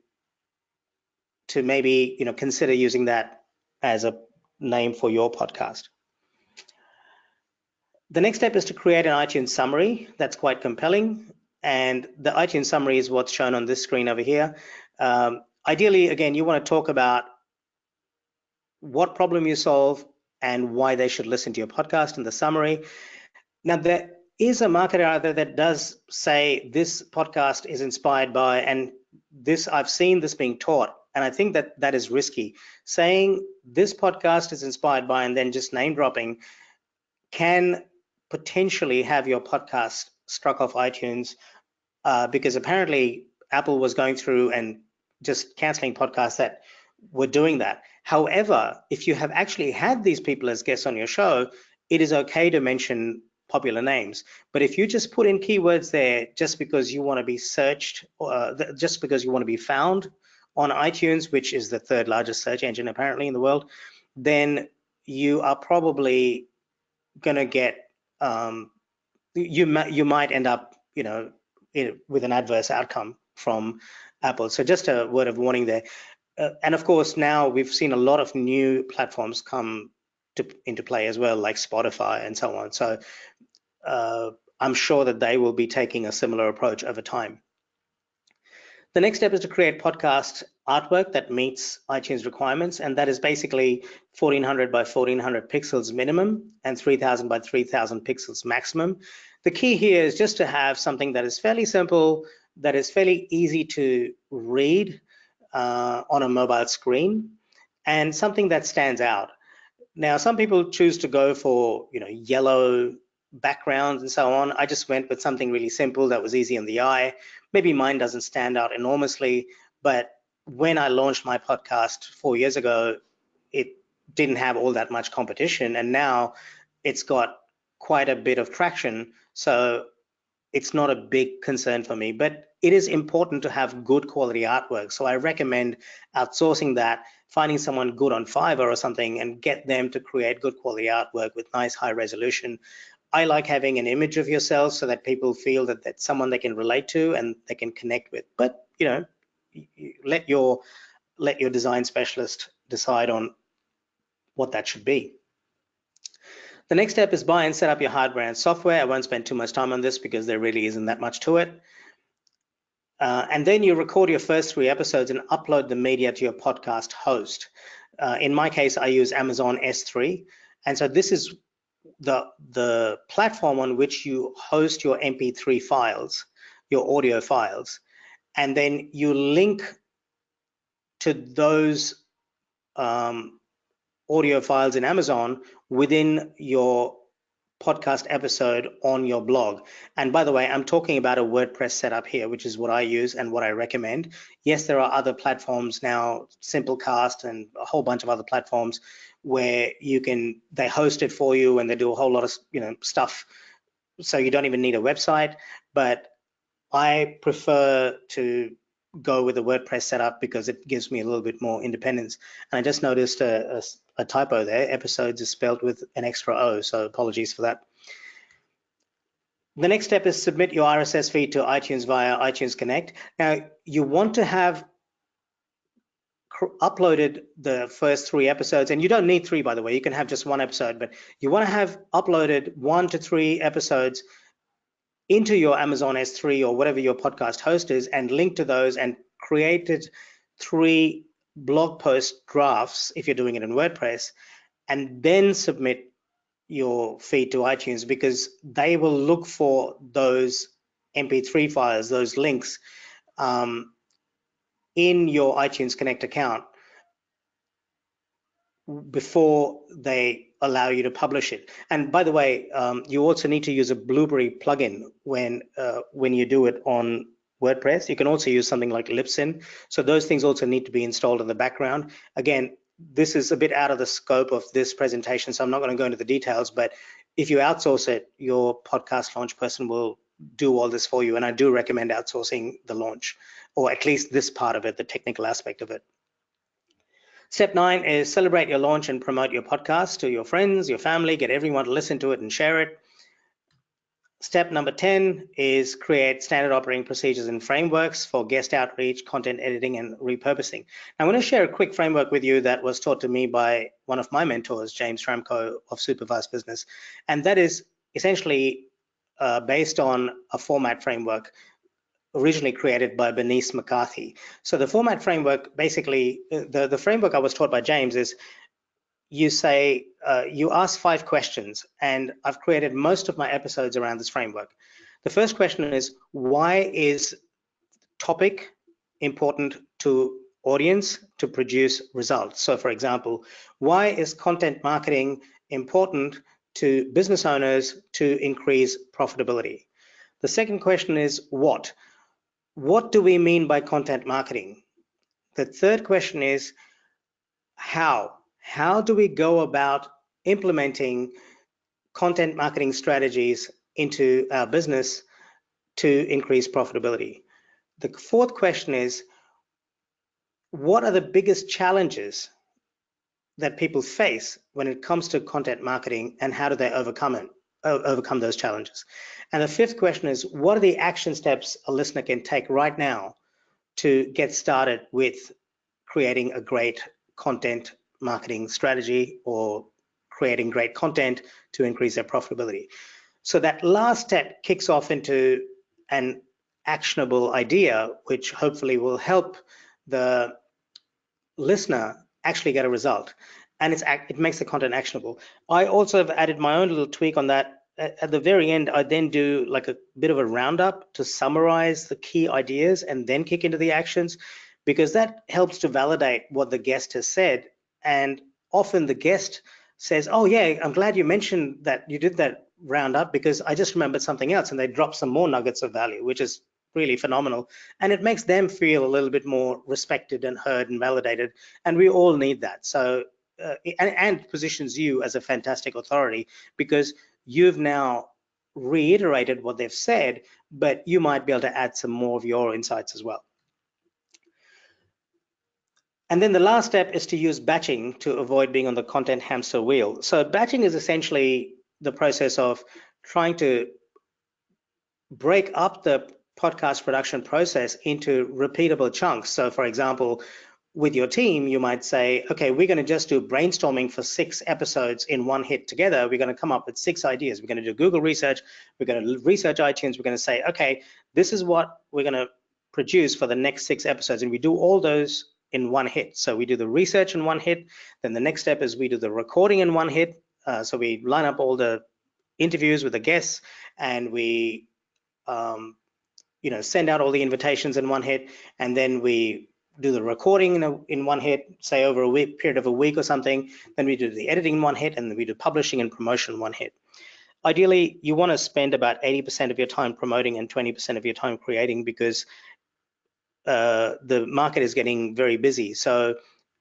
S2: maybe consider using that as a name for your podcast. The next step is to create an iTunes summary that's quite compelling, and the iTunes summary is what's shown on this screen over here. Ideally, again, you want to talk about what problem you solve and why they should listen to your podcast in the summary. Now, there is a marketer out there that does say this podcast is inspired by, and this, I've seen this being taught, and I think that that is risky. Saying this podcast is inspired by and then just name dropping can potentially have your podcast struck off iTunes, because apparently Apple was going through and just canceling podcasts that were doing that. However, if you have actually had these people as guests on your show, it is okay to mention popular names. But if you just put in keywords there just because you want to be searched, just because you want to be found on iTunes, which is the 3rd largest search engine apparently in the world, then you are probably going to get you might end up, with an adverse outcome from Apple. So just a word of warning there. And of course, now we've seen a lot of new platforms come into play as well, like Spotify and so on. So I'm sure that they will be taking a similar approach over time. The next step is to create podcast artwork that meets iTunes requirements, and that is basically 1400 by 1400 pixels minimum and 3000 by 3000 pixels maximum. The key here is just to have something that is fairly simple, that is fairly easy to read on a mobile screen, and something that stands out. Now, some people choose to go for yellow backgrounds and so on. I just went with something really simple that was easy on the eye. Maybe mine doesn't stand out enormously, but when I launched my podcast 4 years ago, it didn't have all that much competition, and now it's got quite a bit of traction. So it's not a big concern for me, but it is important to have good quality artwork. So I recommend outsourcing that, finding someone good on Fiverr or something, and get them to create good quality artwork with nice high resolution. I like having an image of yourself so that people feel that that's someone they can relate to and they can connect with. But let your design specialist decide on what that should be. The next step is buy and set up your hardware and software. I won't spend too much time on this because there really isn't that much to it. And then you record your first 3 episodes and upload the media to your podcast host. In my case, I use Amazon S3. And so this is the platform on which you host your MP3 files, your audio files. And then you link to those audio files in Amazon within your podcast episode on your blog. And by the way, I'm talking about a WordPress setup here, which is what I use and what I recommend. Yes, there are other platforms now, Simplecast and a whole bunch of other platforms where they host it for you and they do a whole lot of stuff, so you don't even need a website. But I prefer to go with a WordPress setup because it gives me a little bit more independence. And I just noticed a typo there. Episodes is spelled with an extra O, so apologies for that. The next step is submit your RSS feed to iTunes via iTunes Connect. Now, you want to have uploaded the first 3 episodes, and you don't need 3, by the way. You can have just 1 episode, but you want to have uploaded 1 to 3 episodes into your Amazon S3 or whatever your podcast host is, and link to those and created 3 blog post drafts if you're doing it in WordPress, and then submit your feed to iTunes, because they will look for those MP3 files, those links in your iTunes Connect account before they allow you to publish it. And by the way, you also need to use a Blueberry plugin when you do it on WordPress. You can also use something like Libsyn. So those things also need to be installed in the background. Again, this is a bit out of the scope of this presentation, so I'm not going to go into the details, but if you outsource it, your podcast launch person will do all this for you. And I do recommend outsourcing the launch, or at least this part of it, the technical aspect of it. Step 9 is celebrate your launch and promote your podcast to your friends, your family, get everyone to listen to it and share it. Step number 10 is create standard operating procedures and frameworks for guest outreach, content editing, and repurposing. I'm going to share a quick framework with you that was taught to me by one of my mentors, James Tramko of Supervised Business. And that is essentially based on a format framework originally created by Bernice McCarthy. So the format framework, basically, the framework I was taught by James is you say, you ask 5 questions, and I've created most of my episodes around this framework. The first question is, why is topic important to audience to produce results? So for example, why is content marketing important to business owners to increase profitability? The second question is, what do we mean by content marketing? The third question is, how do we go about implementing content marketing strategies into our business to increase profitability? The fourth question is, what are the biggest challenges that people face when it comes to content marketing, and how do they overcome those challenges? And the fifth question is, what are the action steps a listener can take right now to get started with creating a great content marketing strategy or creating great content to increase their profitability? So that last step kicks off into an actionable idea, which hopefully will help the listener actually get a result, and it makes the content actionable. I also have added my own little tweak on that. At the very end, I then do like a bit of a roundup to summarize the key ideas and then kick into the actions, because that helps to validate what the guest has said. And often the guest says, oh yeah, I'm glad you mentioned that you did that roundup, because I just remembered something else, and they drop some more nuggets of value, which is really phenomenal. And it makes them feel a little bit more respected and heard and validated. And we all need that. So, and positions you as a fantastic authority, because you've now reiterated what they've said, but you might be able to add some more of your insights as well. And then the last step is to use batching to avoid being on the content hamster wheel. So batching is essentially the process of trying to break up the podcast production process into repeatable chunks. So for example, with your team, you might say, okay, we're going to just do brainstorming for 6 episodes in one hit together. We're going to come up with 6 ideas. We're going to do Google research. We're going to research iTunes. We're going to say, okay, this is what we're going to produce for the next 6 episodes. And we do all those in one hit. So we do the research in one hit. Then the next step is we do the recording in one hit. So we line up all the interviews with the guests, and we send out all the invitations in one hit, and then we do the recording in one hit, say over a period of a week or something. Then we do the editing in one hit, and then we do publishing and promotion in one hit. Ideally, you want to spend about 80% of your time promoting and 20% of your time creating, because the market is getting very busy. So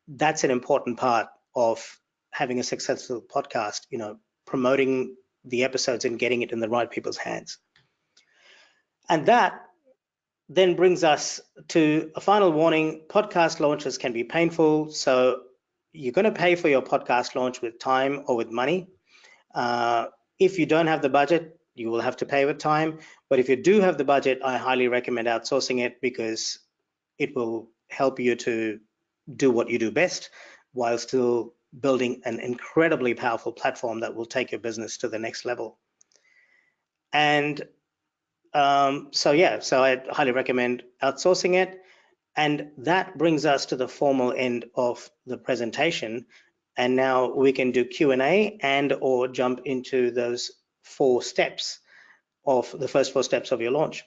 S2: that's an important part of having a successful podcast, promoting the episodes and getting it in the right people's hands. And that then brings us to a final warning. Podcast launches can be painful. So you're going to pay for your podcast launch with time or with money. If you don't have the budget, you will have to pay with time. But if you do have the budget, I highly recommend outsourcing it, because it will help you to do what you do best while still building an incredibly powerful platform that will take your business to the next level. And so I highly recommend outsourcing it. And that brings us to the formal end of the presentation. And now we can do Q&A and or jump into those 4 steps of the first 4 steps of your launch.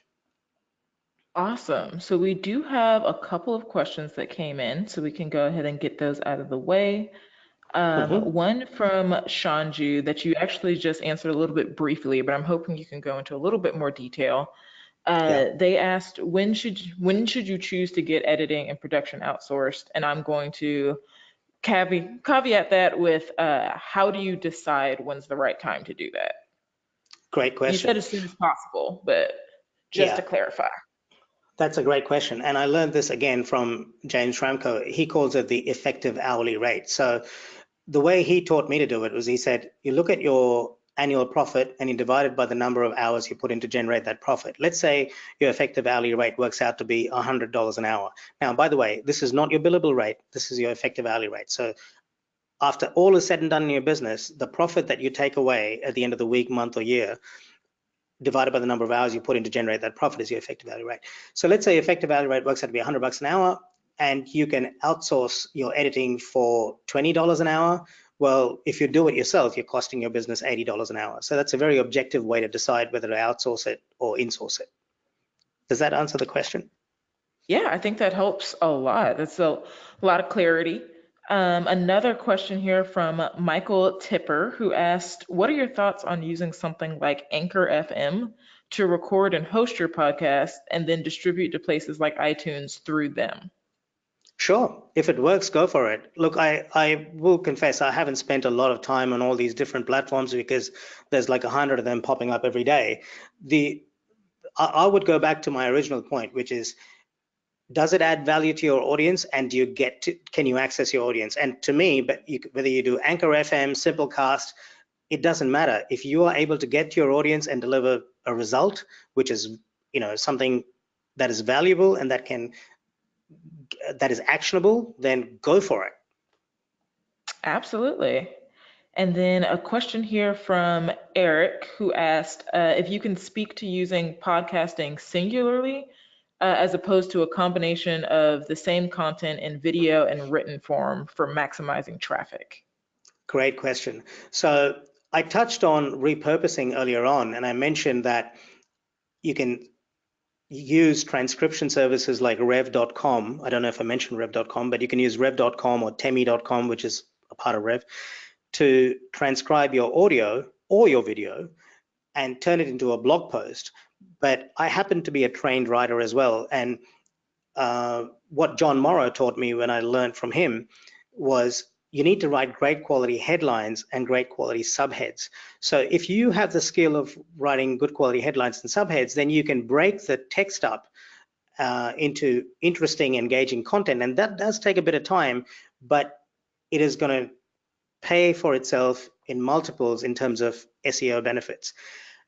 S1: Awesome. So we do have a couple of questions that came in, so we can go ahead and get those out of the way. One from Shanju that you actually just answered a little bit briefly, but I'm hoping you can go into a little bit more detail. They asked, when should you choose to get editing and production outsourced? And I'm going to caveat that with how do you decide when's the right time to do that?
S2: Great question.
S1: You said as soon as possible, but just to clarify.
S2: That's a great question. And I learned this again from James Schramko. He calls it the effective hourly rate. So the way he taught me to do it was, he said, you look at your annual profit and you divide it by the number of hours you put in to generate that profit. Let's say your effective hourly rate works out to be $100 an hour. Now, by the way, this is not your billable rate. This is your effective hourly rate. So after all is said and done in your business, the profit that you take away at the end of the week, month, or year, divided by the number of hours you put in to generate that profit, is your effective hourly rate. So let's say effective hourly rate works out to be $100 an hour, and you can outsource your editing for $20 an hour. Well, if you do it yourself, you're costing your business $80 an hour. So that's a very objective way to decide whether to outsource it or insource it. Does that answer the question?
S1: Yeah, I think that helps a lot. That's a lot of clarity. Another question here from Michael Tipper, who asked, what are your thoughts on using something like Anchor FM to record and host your podcast and then distribute to places like iTunes through them?
S2: Sure. If it works, go for it. Look, I will confess, I haven't spent a lot of time on all these different platforms, because there's like 100 of them popping up every day. I would go back to my original point, which is does it add value to your audience, and can you access your audience? And to me, whether you do Anchor FM, Simplecast, it doesn't matter. If you are able to get to your audience and deliver a result, which is, something that is valuable and that is actionable, then go for it.
S1: Absolutely. And then a question here from Eric, who asked if you can speak to using podcasting singularly as opposed to a combination of the same content in video and written form for maximizing traffic.
S2: Great question. So I touched on repurposing earlier on, and I mentioned that you can use transcription services like rev.com. I don't know if I mentioned rev.com, but you can use rev.com or temi.com, which is a part of Rev, to transcribe your audio or your video and turn it into a blog post. But I happen to be a trained writer as well. And what John Morrow taught me when I learned from him was you need to write great quality headlines and great quality subheads. So if you have the skill of writing good quality headlines and subheads, then you can break the text up into interesting, engaging content. And that does take a bit of time, but it is going to pay for itself in multiples in terms of SEO benefits.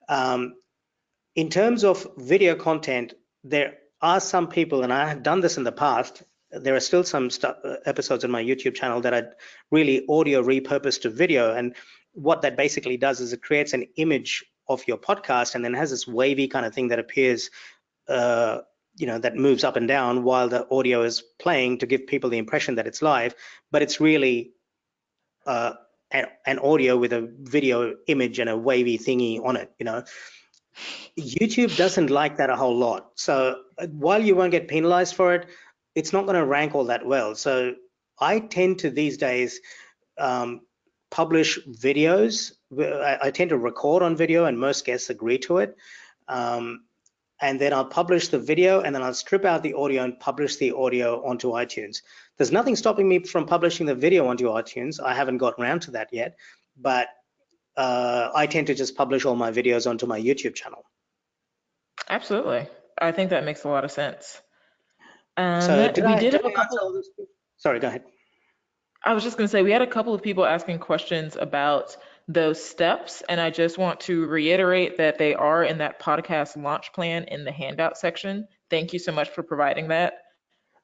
S2: In terms of video content, there are some people, and I have done this in the past, there are still some episodes on my YouTube channel that are really audio repurposed to video. And what that basically does is it creates an image of your podcast and then has this wavy kind of thing that appears, that moves up and down while the audio is playing to give people the impression that it's live, but it's really an audio with a video image and a wavy thingy on it, YouTube doesn't like that a whole lot. So while you won't get penalized for it, it's not going to rank all that well. So I tend to these days publish videos. I tend to record on video, and most guests agree to it. And then I'll publish the video, and then I'll strip out the audio and publish the audio onto iTunes. There's nothing stopping me from publishing the video onto iTunes. I haven't gotten around to that yet, but I tend to just publish all my videos onto my YouTube channel.
S1: Absolutely. I think that makes a lot of sense.
S2: So sorry, go ahead.
S1: I was just going to say, we had a couple of people asking questions about those steps, and I just want to reiterate that they are in that podcast launch plan in the handout section. Thank you so much for providing that.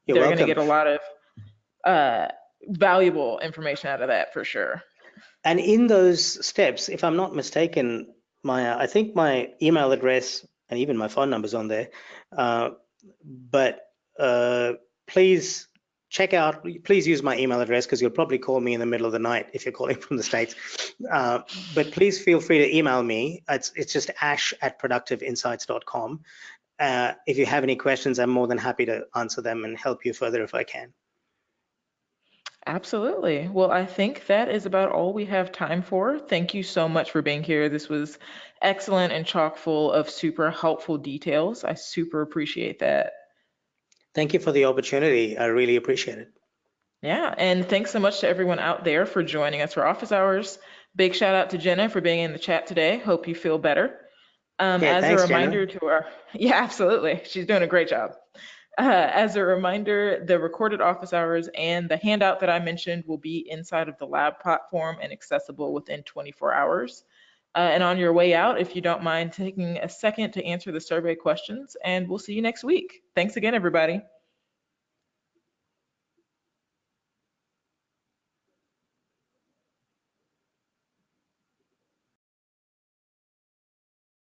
S2: You're welcome.
S1: They're going to get a lot of valuable information out of that for sure.
S2: And in those steps, if I'm not mistaken, I think my email address and even my phone number's on there, but please use my email address, because you'll probably call me in the middle of the night if you're calling from the States. But please feel free to email me. It's just ash@productiveinsights.com. If you have any questions, I'm more than happy to answer them and help you further if I can.
S1: Absolutely. Well, I think that is about all we have time for. Thank you so much for being here. This was excellent and chock full of super helpful details. I super appreciate that.
S2: Thank you for the opportunity. I really appreciate it.
S1: Yeah, and thanks so much to everyone out there for joining us for office hours. Big shout out to Jenna for being in the chat today. Hope you feel better. As a reminder to our, yeah, absolutely. She's doing a great job. As a reminder, the recorded office hours and the handout that I mentioned will be inside of the lab platform and accessible within 24 hours. And on your way out, if you don't mind taking a second to answer the survey questions, and we'll see you next week. Thanks again, everybody.